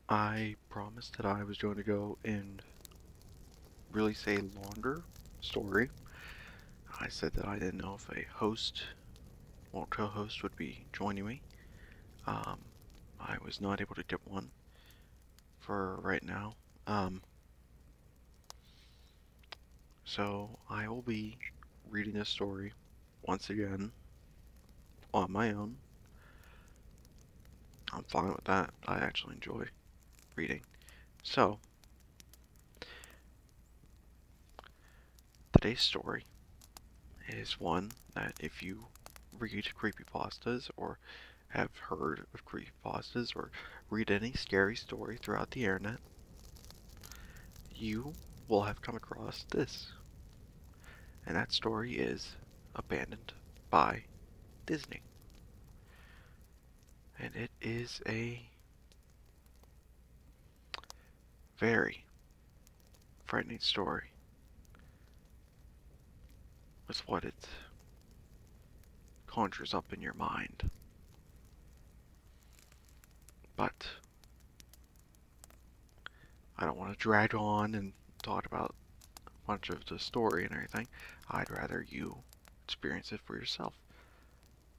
I promised that I was going to go and release a longer story. I said that I didn't know if a host or co-host would be joining me. Um, I was not able to get one for right now. Um, so I will be reading this story once again on my own. I'm fine with that. I actually enjoy reading. So, today's story is one that if you read creepypastas or have heard of creepypastas or read any scary story throughout the internet, you will have come across this. And that story is Abandoned by Disney. And it is a very frightening story with what it conjures up in your mind. But I don't want to drag on and talk about a bunch of the story and everything. I'd rather you experience it for yourself.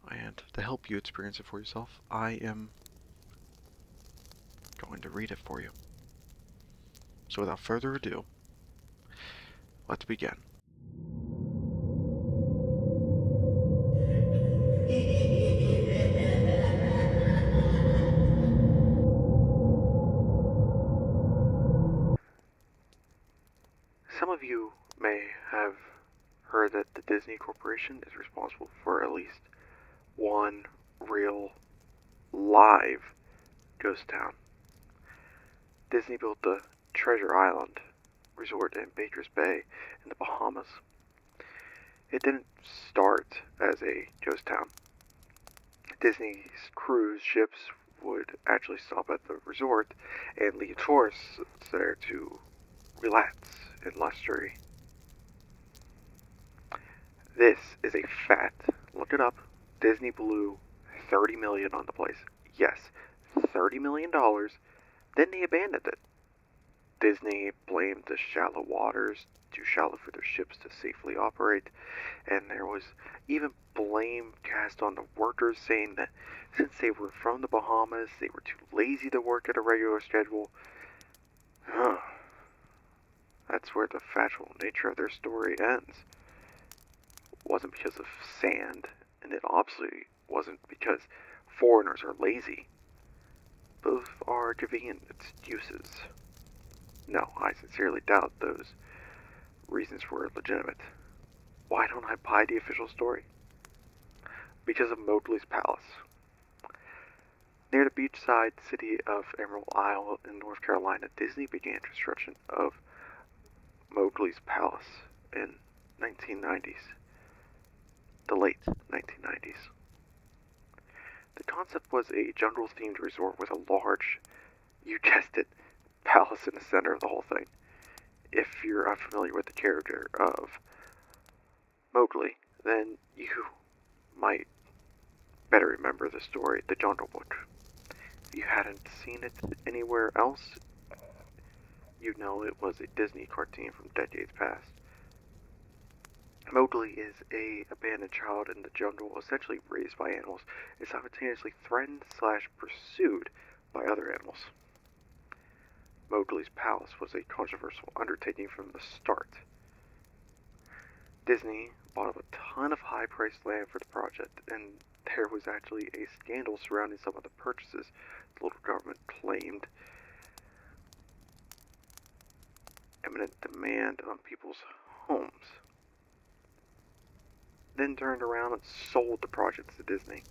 And to help you experience it for yourself, I am going to read it for you. So without further ado, let's begin. Some of you may have heard that the Disney Corporation is responsible for at least one real live ghost town. Disney built the Treasure Island resort in Baker's Bay in the Bahamas. It didn't start as a ghost town. Disney's cruise ships would actually stop at the resort and leave tourists there to relax in luxury. This is a fact. Look it up. Disney blew $30 million on the place. Yes, $30 million. Then they abandoned it. Disney blamed the shallow waters, too shallow for their ships to safely operate, and there was even blame cast on the workers, saying that since they were from the Bahamas, they were too lazy to work at a regular schedule. That's where the factual nature of their story ends. It wasn't because of sand, and it obviously wasn't because foreigners are lazy. Both are convenient excuses. No, I sincerely doubt those reasons were legitimate. Why don't I buy the official story? Because of Mowgli's Palace. Near the beachside city of Emerald Isle in North Carolina, Disney began construction of Mowgli's Palace in 1990s, the late 1990s. The concept was a jungle-themed resort with a large, you guessed it, palace in the center of the whole thing. If you're unfamiliar with the character of Mowgli, then you might better remember the story, The Jungle Book. If you hadn't seen it anywhere else, you know it was a Disney cartoon from decades past. Mowgli is a abandoned child in the jungle, essentially raised by animals, and simultaneously threatened / pursued by other animals. Mowgli's palace was a controversial undertaking from the start. Disney bought up a ton of high-priced land for the project, and there was actually a scandal surrounding some of the purchases. The local government claimed imminent demand on people's homes, then turned around and sold the project to Disney.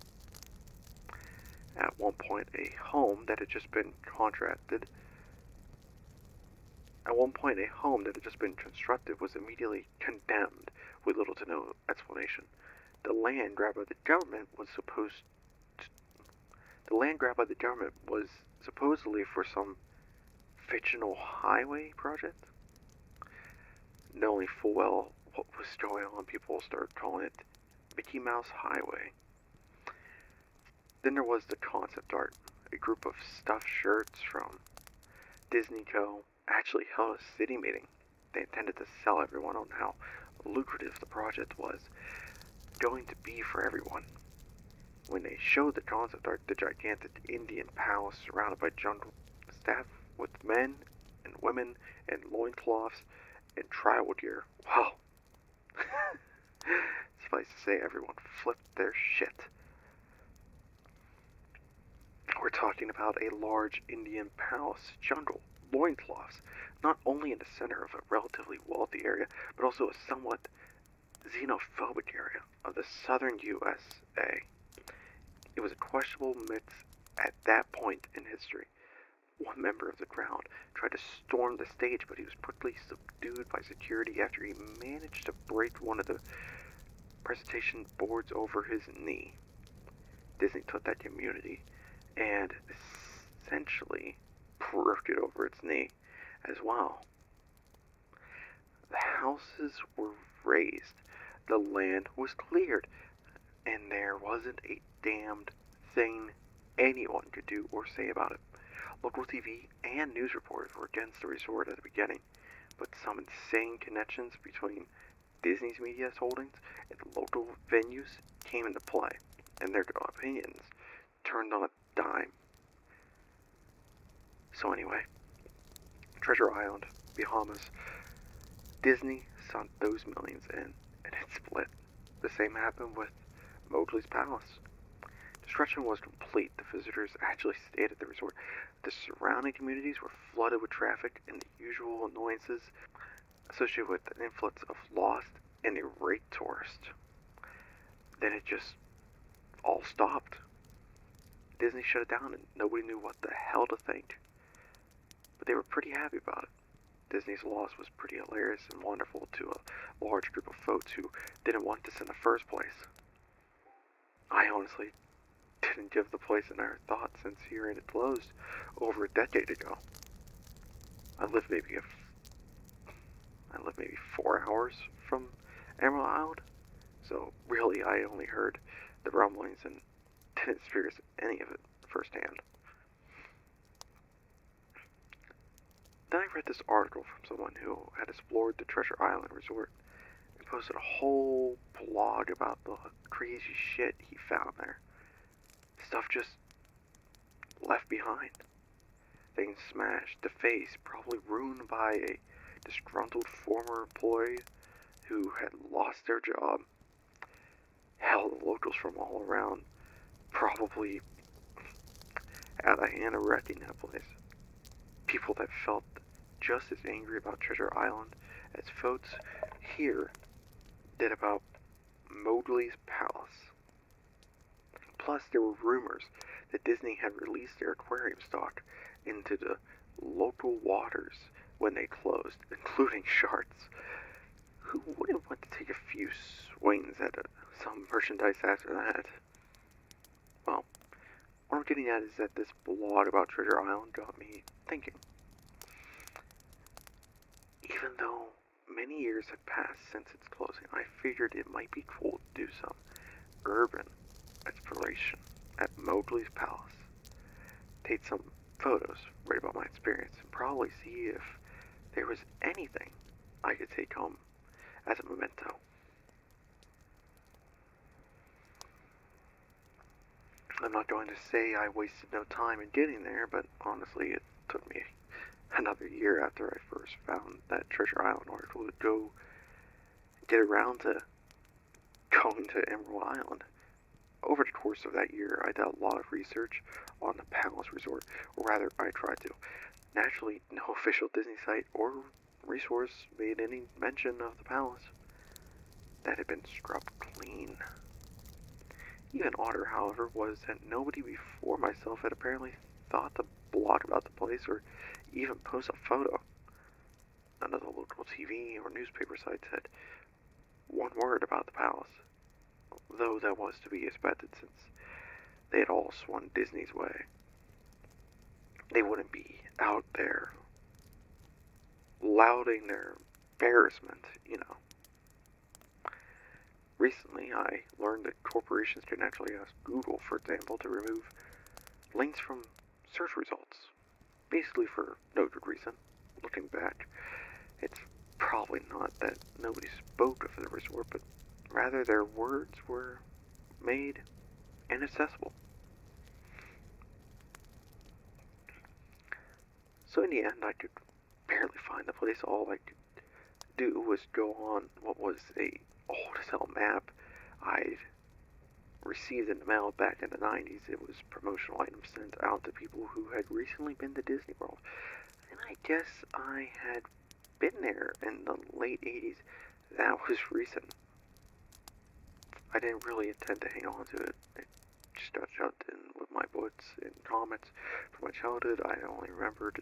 At one point, a home that had just been constructed was immediately condemned with little to no explanation. The land grabbed by the government was supposedly for some fictional highway project. Knowing full well what was going on, people started calling it Mickey Mouse Highway. Then there was the concept art, a group of stuffed shirts from Disney Co. actually held a city meeting. They intended to sell everyone on how lucrative the project was going to be for everyone. When they showed the concept art, the gigantic Indian palace surrounded by jungle, staffed with men and women in loincloths and tribal gear, wow. Suffice to say, everyone flipped their shit. We're talking about a large Indian palace jungle, loincloths, not only in the center of a relatively wealthy area, but also a somewhat xenophobic area of the southern USA. It was a questionable mix at that point in history. One member of the crowd tried to storm the stage, but he was quickly subdued by security after he managed to break one of the presentation boards over his knee. Disney took that community and essentially broke it over its knee as well. The houses were razed, the land was cleared, and there wasn't a damned thing anyone could do or say about it. Local TV and news reporters were against the resort at the beginning, but some insane connections between Disney's media holdings and local venues came into play, and their opinions turned on a dime. So anyway, Treasure Island, Bahamas, Disney sunk those millions in, and it split. The same happened with Mowgli's Palace. Destruction was complete. The visitors actually stayed at the resort. The surrounding communities were flooded with traffic and the usual annoyances associated with an influx of lost and irate tourists. Then it just all stopped. Disney shut it down and nobody knew what the hell to think. But they were pretty happy about it. Disney's loss was pretty hilarious and wonderful to a large group of folks who didn't want this in the first place. I honestly didn't give the place another thought since hearing it closed over a decade ago. I live maybe 4 hours from Emerald Isle, so really I only heard the rumblings and didn't experience any of it firsthand. Then I read this article from someone who had explored the Treasure Island resort and posted a whole blog about the crazy shit he found there. Stuff just left behind. Things smashed, defaced, probably ruined by a disgruntled former employee who had lost their job. Hell, the locals from all around probably had a hand in wrecking that place. People that felt just as angry about Treasure Island as folks here did about Mowgli's Palace. Plus, there were rumors that Disney had released their aquarium stock into the local waters when they closed, including sharks. Who wouldn't want to take a few swings at some merchandise after that? Well, what I'm getting at is that this blog about Treasure Island got me thinking. Even though many years have passed since its closing, I figured it might be cool to do some urban exploration at Mowgli's Palace. Take some photos, write about my experience, and probably see if there was anything I could take home as a memento. I'm not going to say I wasted no time in getting there, but honestly, it took me another year after I first found that Treasure Island article to go get around to going to Emerald Island. Over the course of that year, I did a lot of research on the Palace Resort, or rather, I tried to. Naturally, no official Disney site or resource made any mention of the palace. That had been scrubbed clean. Even odder, however, was that nobody before myself had apparently thought to blog about the place or even post a photo. None of the local TV or newspaper sites had one word about the palace, though that was to be expected since they had all swung Disney's way. They wouldn't be out there lauding their embarrassment, you know. Recently, I learned that corporations can actually ask Google, for example, to remove links from search results. basically for no good reason. Looking back, it's probably not that nobody spoke of the resort, but rather their words were made inaccessible. So in the end, I could barely find the place. All I could do was go on what was a old as hell map I'd received in the mail back in the 90s. It was promotional items sent out to people who had recently been to Disney World. And I guess I had been there in the late 80s. That was recent. I didn't really intend to hang on to it. It just got shoved in with my books and comics from my childhood. I only remembered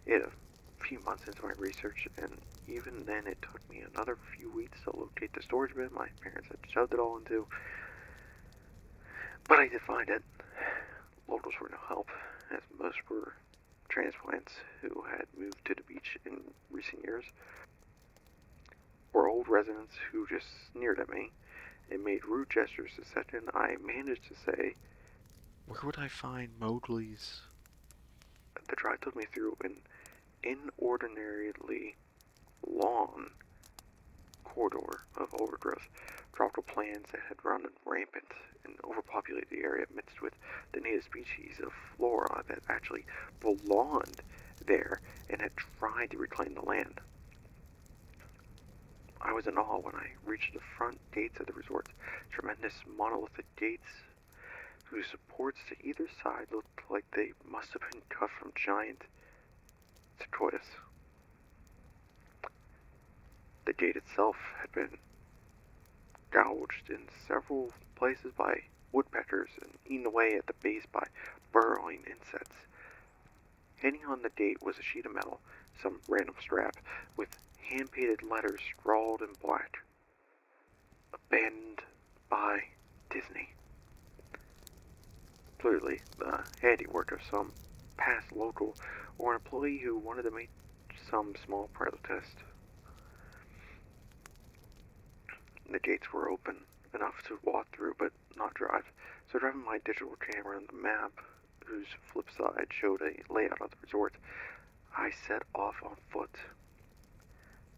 it a few months into my research, and even then it took me another few weeks to locate the storage bin my parents had shoved it all into. But I did find it. Locals were no help, as most were transplants who had moved to the beach in recent years, or old residents who just sneered at me and made rude gestures the second I managed to say, "Where would I find Mowgli's?" The drive took me through an inordinately long corridor of overgrowth, tropical plants that had run rampant and overpopulated the area, mixed with the native species of flora that actually belonged there and had tried to reclaim the land. I was in awe when I reached the front gates of the resort, tremendous monolithic gates whose supports to either side looked like they must have been cut from giant sequoias. The gate itself had been gouged in several places by woodpeckers and eaten away at the base by burrowing insects. Hanging on the gate was a sheet of metal, some random strap, with hand-painted letters scrawled in black. Abandoned by Disney. Clearly, the handiwork of some past local or an employee who wanted to make some small protest. The gates were open enough to walk through, but not drive. So driving my digital camera and the map, whose flip side showed a layout of the resort, I set off on foot.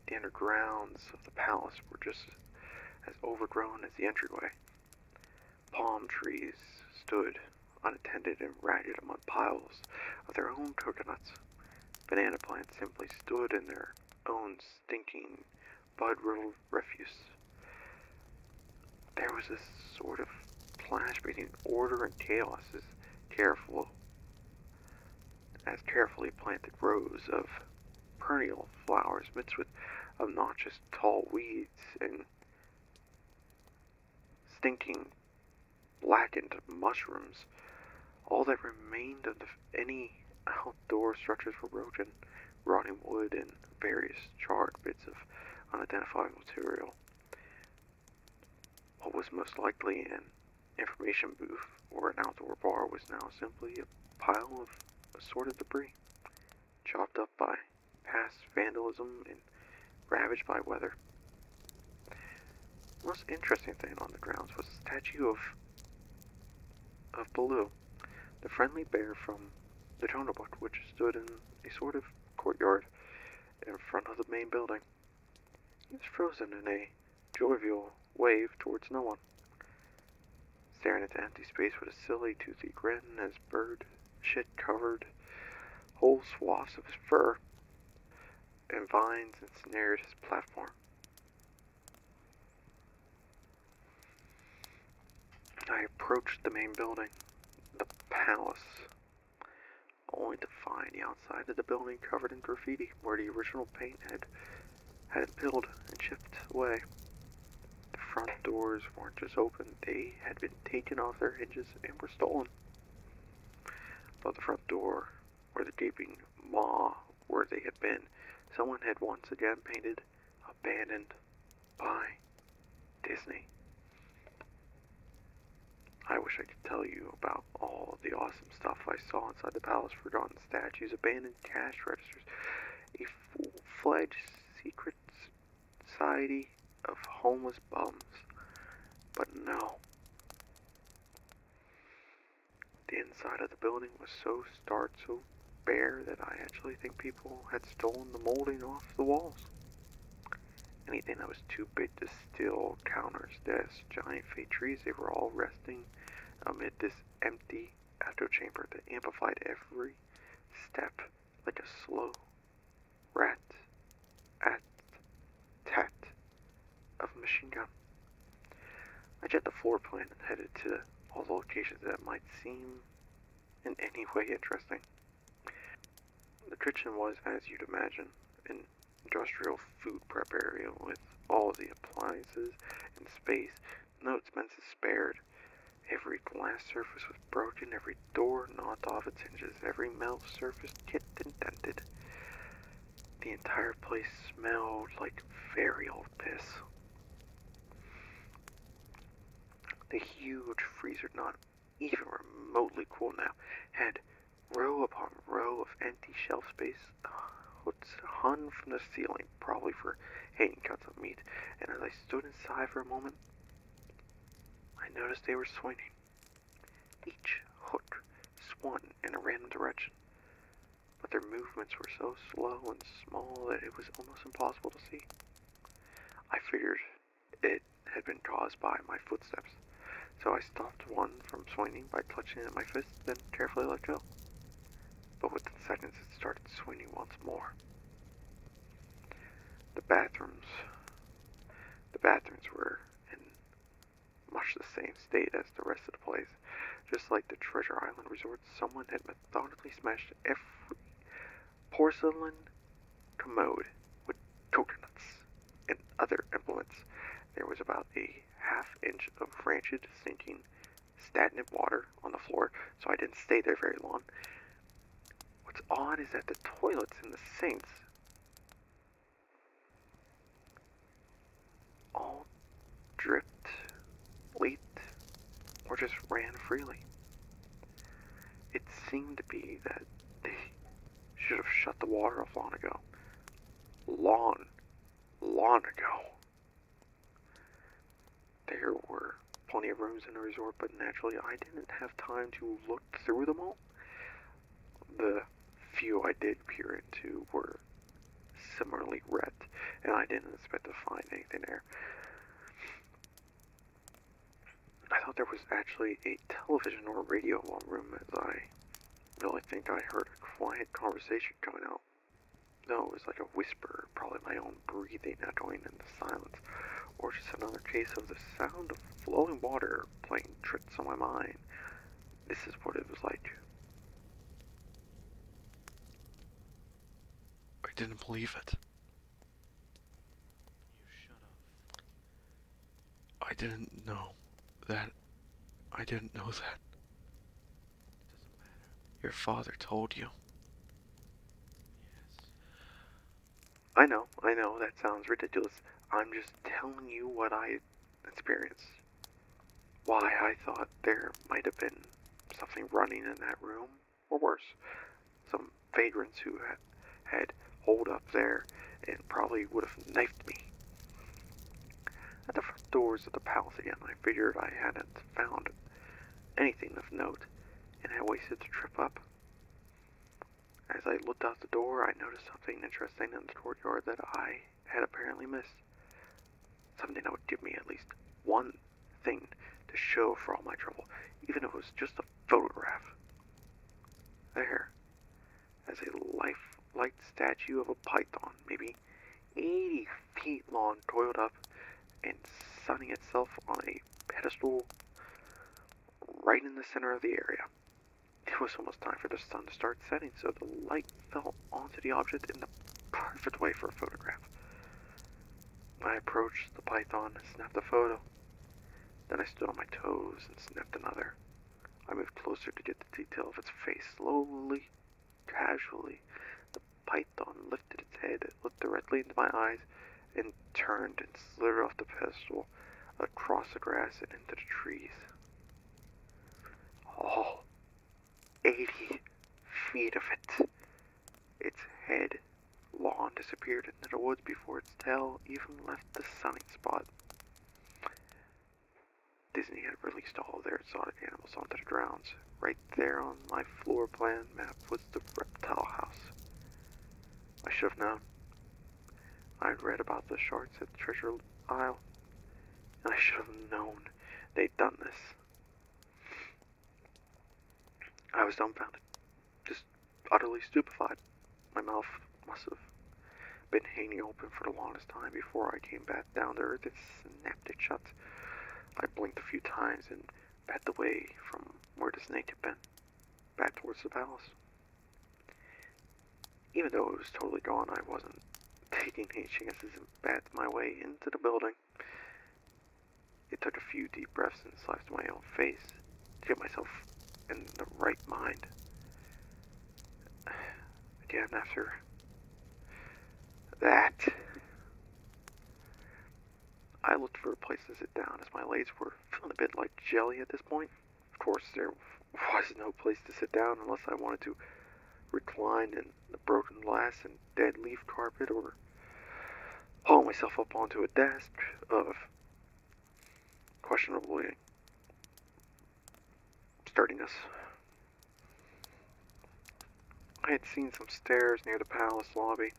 The undergrounds of the palace were just as overgrown as the entryway. Palm trees stood unattended and ragged among piles of their own coconuts. Banana plants simply stood in their own stinking, bud-riddled refuse. There was this sort of clash between order and chaos as carefully planted rows of perennial flowers mixed with obnoxious tall weeds and stinking blackened mushrooms. All that remained of any outdoor structures were broken, rotting wood and various charred bits of unidentified material. What was most likely an information booth or an outdoor bar was now simply a pile of assorted debris, chopped up by past vandalism and ravaged by weather. The most interesting thing on the grounds was a statue of Baloo, the friendly bear from the Jungle Book, which stood in a sort of courtyard in front of the main building. He was frozen in a jovial wave towards no one, staring into empty space with a silly, toothy grin as bird shit covered whole swaths of his fur and vines ensnared his platform. I approached the main building, the palace, only to find the outside of the building covered in graffiti where the original paint had been peeled and chipped away. The front doors weren't just open, they had been taken off their hinges and were stolen. Above the front door, where the gaping maw where they had been, someone had once again painted "Abandoned by Disney." I wish I could tell you about all the awesome stuff I saw inside the palace: forgotten statues, abandoned cash registers, a full-fledged secret society of homeless bums. But no. The inside of the building was so stark, so bare that I actually think people had stolen the molding off the walls. Anything that was too big to steal, counters, desks, giant fake trees, they were all resting amid this empty echo chamber that amplified every step like a slow rat at tat of a machine gun. I checked the floor plan and headed to all the locations that might seem in any way interesting. The kitchen was, as you'd imagine, an industrial food prep area with all the appliances and space, no expenses spared. Every glass surface was broken, every door knocked off its hinges, every metal surface chipped and dented. The entire place smelled like very old piss. The huge freezer, not even remotely cool now, had row upon row of empty shelf space hung from the ceiling, probably for hanging cuts of meat, and as I stood inside for a moment, I noticed they were swinging. Each hook swung in a random direction, but their movements were so slow and small that it was almost impossible to see. I figured it had been caused by my footsteps, so I stopped one from swinging by clutching it in my fist, then carefully let go. But within seconds it started swinging once more. The bathrooms were in much the same state as the rest of the place. Just like the Treasure Island Resort, someone had methodically smashed every porcelain commode with coconuts and other implements. There was about a half-inch of rancid, sinking, stagnant water on the floor, so I didn't stay there very long. What's odd is that the toilets and the sinks all dripped, leaked, or just ran freely. It seemed to be that they should have shut the water off long ago. Long ago. There were plenty of rooms in the resort, but naturally I didn't have time to look through them all. The few I did peer into were similarly wrecked, and I didn't expect to find anything there. I thought there was actually a television or radio in one room, as I really think I heard a quiet conversation coming out. No, it was like a whisper, probably my own breathing echoing in the silence, or just another case of the sound of flowing water playing tricks on my mind. This is what it was like. I didn't believe it. You should have. I didn't know that. I didn't know that. It doesn't matter. Your father told you. Yes. I know, that sounds ridiculous. I'm just telling you what I experienced. Why I thought there might have been something running in that room, or worse, some vagrants who had holed up there and probably would have knifed me. At the front doors of the palace again, I figured I hadn't found anything of note and had wasted the trip up. As I looked out the door, I noticed something interesting in the courtyard that I had apparently missed. Something that would give me at least one thing to show for all my trouble, even if it was just a photograph. There, as a lifelike statue of a python, maybe 80 feet long, coiled up and sunning itself on a pedestal right in the center of the area. It was almost time for the sun to start setting, so the light fell onto the object in the perfect way for a photograph. I approached the python and snapped a photo. Then I stood on my toes and snapped another. I moved closer to get the detail of its face. Slowly, casually, the python lifted its head, looked directly into my eyes, and turned and slithered off the pedestal, across the grass and into the trees. All 80 feet of it. Its head long disappeared into the woods before its tail even left the sunning spot. Disney had released all of their exotic animals onto the grounds. Right there on my floor plan map was the reptile house. I should have known. I'd read about the sharks at the treasure isle, and I should have known they'd done this. I was dumbfounded, just utterly stupefied. My mouth must have been hanging open for the longest time before I came back down to earth and snapped it shut. I blinked a few times and backed away from where the snake had been, back towards the palace. Even though it was totally gone, I wasn't taking any chances and backed my way into the building. It took a few deep breaths and slapped my own face to get myself in the right mind. Again, after that, I looked for a place to sit down as my legs were feeling a bit like jelly at this point. Of course, there was no place to sit down unless I wanted to recline in the broken glass and dead leaf carpet or haul myself up onto a desk of questionably sturdiness. I had seen some stairs near the palace lobby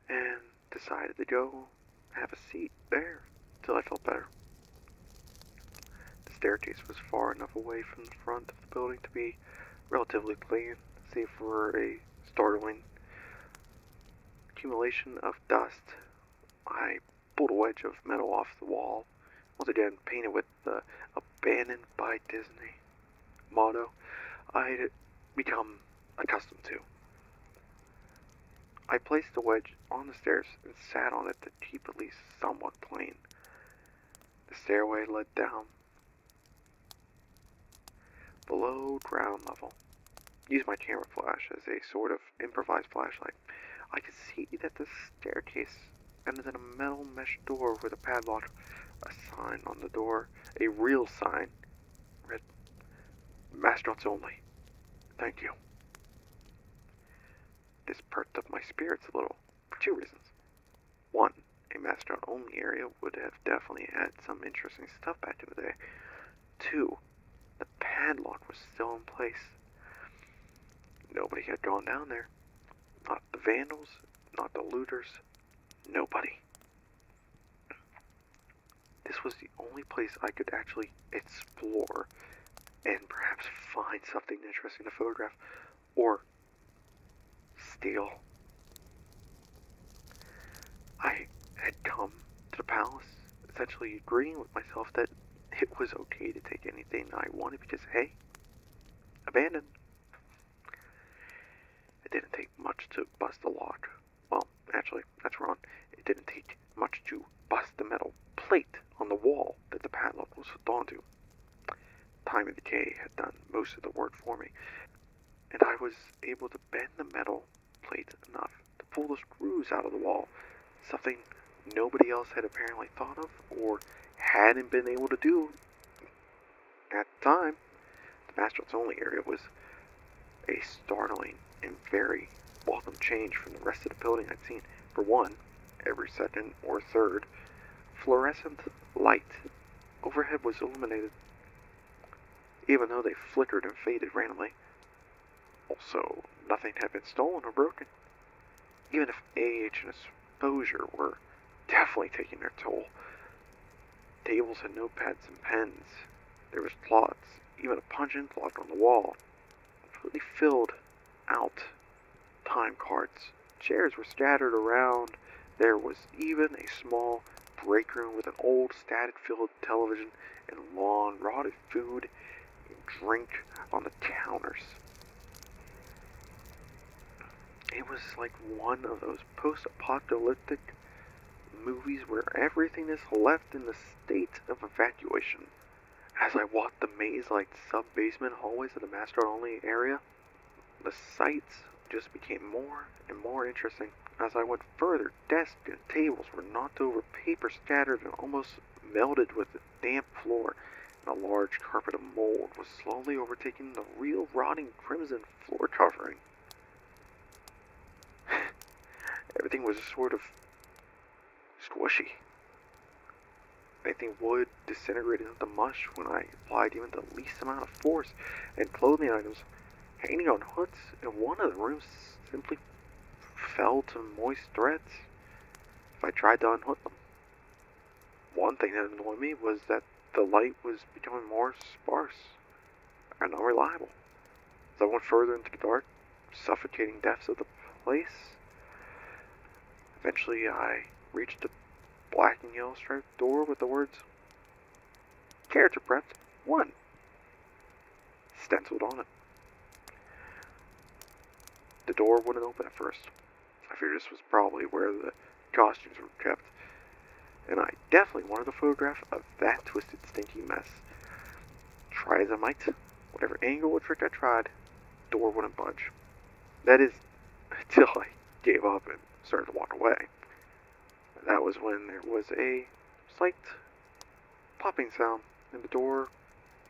and decided to go have a seat there till I felt better. The staircase was far enough away from the front of the building to be relatively clean, save for a startling accumulation of dust. I pulled a wedge of metal off the wall, once again painted with the "Abandoned by Disney" motto I'd become accustomed to. I placed the wedge on the stairs and sat on it to keep at least somewhat clean. The stairway led down below ground level. Used my camera flash as a sort of improvised flashlight. I could see that the staircase ended in a metal mesh door with a padlock. A sign on the door, a real sign, read, "Mascots only. Thank you." This perked up my spirits a little, for two reasons. One, a mascot-only area would have definitely had some interesting stuff back in the day. Two, the padlock was still in place. Nobody had gone down there. Not the vandals, not the looters, nobody. This was the only place I could actually explore and perhaps find something interesting to photograph or steal. I had come to the palace essentially agreeing with myself that it was okay to take anything I wanted because, hey, abandoned. It didn't take much to bust the lock. Well, actually, that's wrong. It didn't take much to bust the metal plate on the wall that the padlock was hooked onto. Time and decay had done most of the work for me, and I was able to bend the metal plate enough to pull the screws out of the wall, something nobody else had apparently thought of or hadn't been able to do at the time. The mascots only area was a startling and very welcome change from the rest of the building I'd seen. For one, every second or third, fluorescent light overhead was illuminated, even though they flickered and faded randomly. Also, nothing had been stolen or broken. Even if age and exposure were definitely taking their toll. Tables had notepads and pens. There was plots, even a punch-in clock on the wall, completely filled out time cards. Chairs were scattered around. There was even a small break room with an old static-filled television and long rotted food and drink on the counters. It was like one of those post-apocalyptic movies where everything is left in the state of evacuation. As I walked the maze-like sub-basement hallways of the mascot-only area, the sights just became more and more interesting. As I went further, desks and tables were knocked over, paper scattered and almost melted with the damp floor, and a large carpet of mold was slowly overtaking the real rotting crimson floor covering. Everything was sort of squishy. Anything would disintegrate into mush when I applied even the least amount of force, and clothing items hanging on hooks in one of the rooms simply fell to moist threads if I tried to unhook them. One thing that annoyed me was that the light was becoming more sparse and unreliable. As I went further into the dark, suffocating depths of the place, eventually I reached a black and yellow striped door with the words, "Character Prepped 1" stenciled on it. The door wouldn't open at first. I figured this was probably where the costumes were kept, and I definitely wanted a photograph of that twisted, stinky mess. Try as I might, whatever angle or trick I tried, the door wouldn't budge. That is, until I gave up and started to walk away. That was when there was a slight popping sound, and the door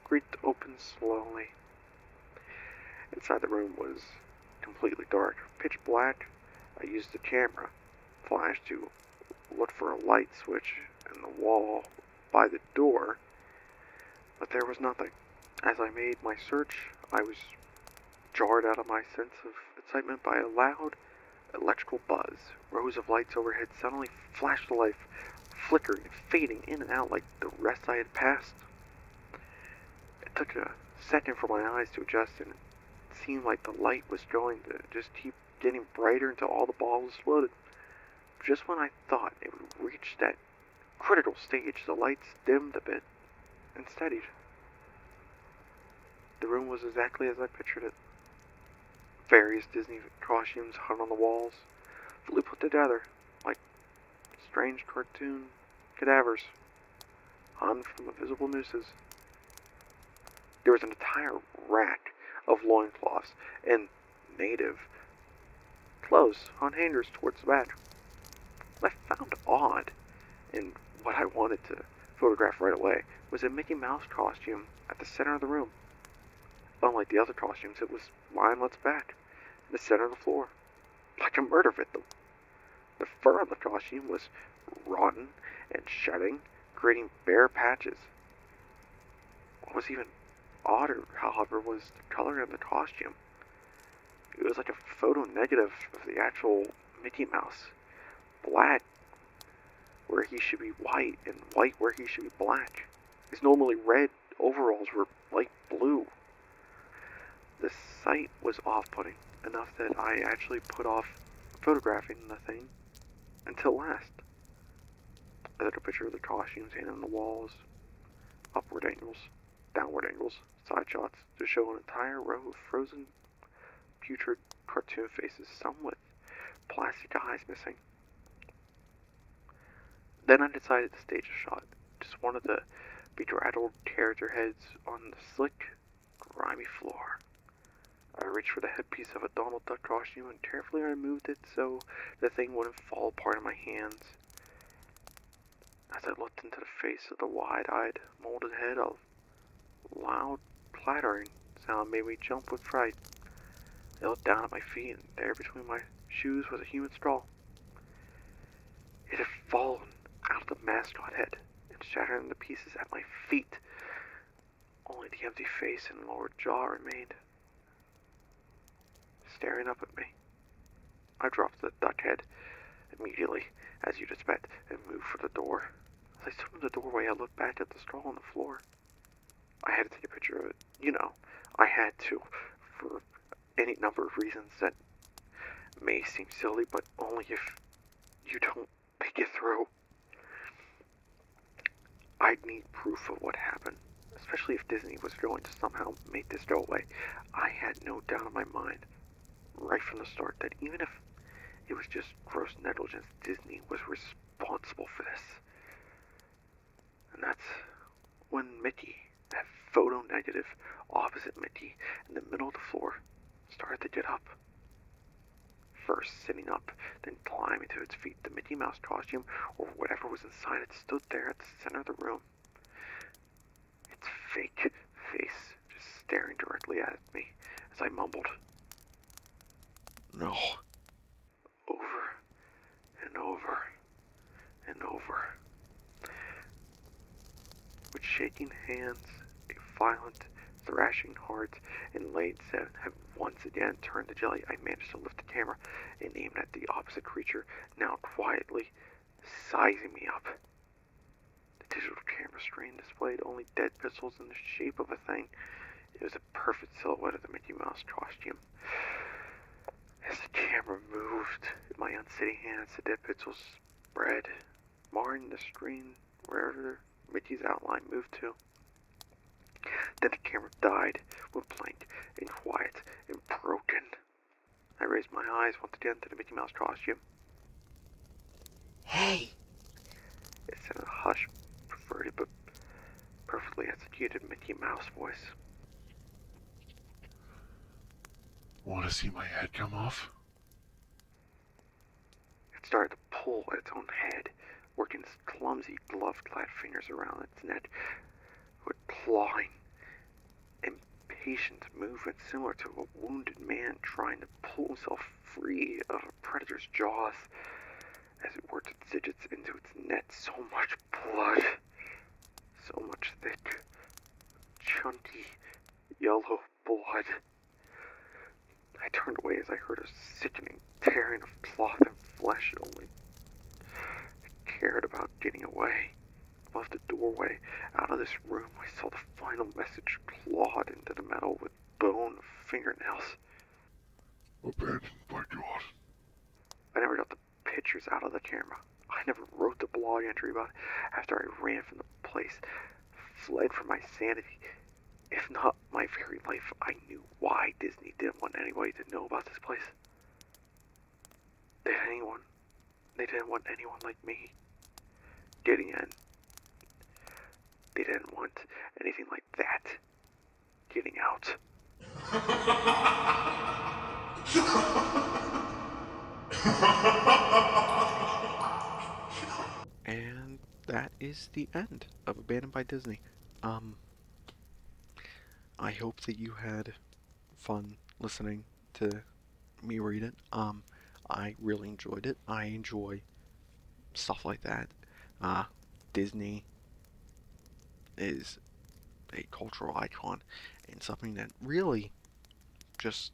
creaked open slowly. Inside the room was completely dark, pitch black. I used the camera flash to look for a light switch in the wall by the door, but there was nothing. As I made my search, I was jarred out of my sense of excitement by a loud electrical buzz. Rows of lights overhead suddenly flashed to life, flickering and fading in and out like the rest I had passed. It took a second for my eyes to adjust, and it seemed like the light was going to just keep getting brighter until all the balls exploded. Just when I thought it would reach that critical stage, the lights dimmed a bit and steadied. The room was exactly as I pictured it. Various Disney costumes hung on the walls, fully put together, like strange cartoon cadavers hung from invisible nooses. There was an entire rack of loincloths and native clothes on hangers towards the back. What I found odd, and what I wanted to photograph right away, was a Mickey Mouse costume at the center of the room. Unlike the other costumes, it was lying on its back, in the center of the floor, like a murder victim. The fur on the costume was rotten and shedding, creating bare patches. What was even odder, however, was the color of the costume. It was like a photo negative of the actual Mickey Mouse. Black where he should be white, and white where he should be black. His normally red overalls were light blue. The sight was off-putting, enough that I actually put off photographing the thing until last. I took a picture of the costumes hanging on the walls, upward angles, downward angles, side shots, to show an entire row of frozen, putrid cartoon faces, some with plastic eyes missing. Then I decided to stage a shot, just one of the bedraggled character heads on the slick, grimy floor. I reached for the headpiece of a Donald Duck costume and carefully removed it so the thing wouldn't fall apart in my hands. As I looked into the face of the wide-eyed, molded head, a loud, clattering sound made me jump with fright. I looked down at my feet, and there between my shoes was a human skull. It had fallen out of the mascot head and shattered into pieces at my feet. Only the empty face and lower jaw remained, staring up at me. I dropped the duck head immediately, as you'd expect, and moved for the door. As I stood in the doorway, I looked back at the skull on the floor. I had to take a picture of it. You know, I had to, for any number of reasons that may seem silly, but only if you don't make it through. I'd need proof of what happened, especially if Disney was going to somehow make this go away. I had no doubt in my mind, right from the start, that even if it was just gross negligence, Disney was responsible for this. And that's when Mickey, that photo negative opposite Mickey in the middle of the floor, started to get up. First sitting up, then climbing to its feet. The Mickey Mouse costume, or whatever was inside it, stood there at the center of the room. Its fake face just staring directly at me as I mumbled, "No." Over and over and over. shaking hands, a violent, thrashing heart, and laid 7 have once again turned to jelly. I managed to lift the camera and aim at the opposite creature, now quietly sizing me up. The digital camera screen displayed only dead pixels in the shape of a thing. It was a perfect silhouette of the Mickey Mouse costume. As the camera moved in my unsteady hands, the dead pixels spread, marring the screen wherever Mickey's outline moved to. Then the camera died, went blank and quiet and broken. I raised my eyes once again to the Mickey Mouse costume. Hey! It said in a hushed, perverted but perfectly executed Mickey Mouse voice. Want to see my head come off? It started to pull at its own head, working its clumsy, glove-clad fingers around its neck with clawing, impatient movement similar to a wounded man trying to pull himself free of a predator's jaws. As it worked its digits into its net, so much blood, so much thick, chunky, yellow blood. I turned away as I heard a sickening tearing of cloth and flesh. Only I cared about getting away. Above the doorway, out of this room, I saw the final message clawed into the metal with bone fingernails. Abandoned by God. I never got the pictures out of the camera. I never wrote the blog entry about it after I ran from the place, fled for my sanity. If not my very life, I knew why Disney didn't want anybody to know about this place. They didn't want anyone like me getting in. They didn't want anything like that getting out. And that is the end of Abandoned by Disney. I hope that you had fun listening to me read it. I really enjoyed it. I enjoy stuff like that. Uh, Disney is a cultural icon and something that really just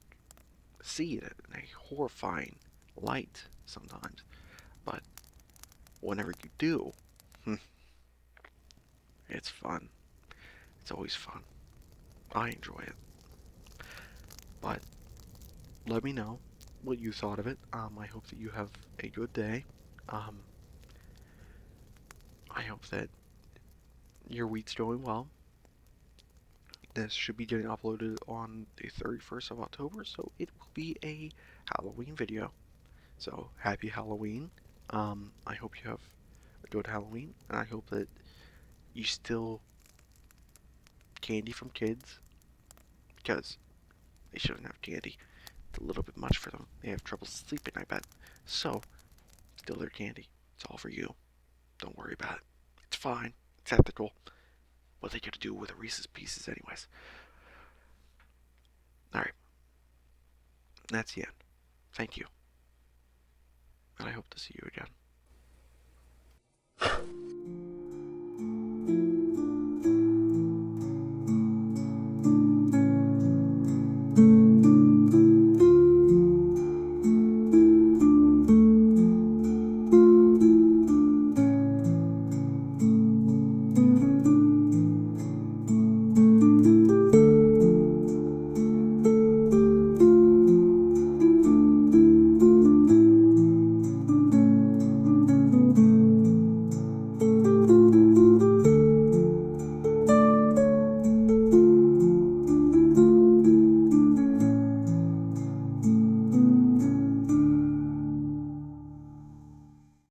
see it in a horrifying light sometimes. But whenever you do, it's fun. It's always fun. I enjoy it. But let me know what you thought of it. I hope that you have a good day. I hope that your week's going well. This should be getting uploaded on the 31st of October, so it will be a Halloween video. So, happy Halloween. I hope you have a good Halloween, and I hope that you steal candy from kids, because they shouldn't have candy. It's a little bit much for them. They have trouble sleeping, I bet. So, steal their candy. It's all for you. Don't worry about it. It's fine. It's ethical. What they gonna do with a Reese's Pieces anyways? Alright. That's the end. Thank you. And I hope to see you again.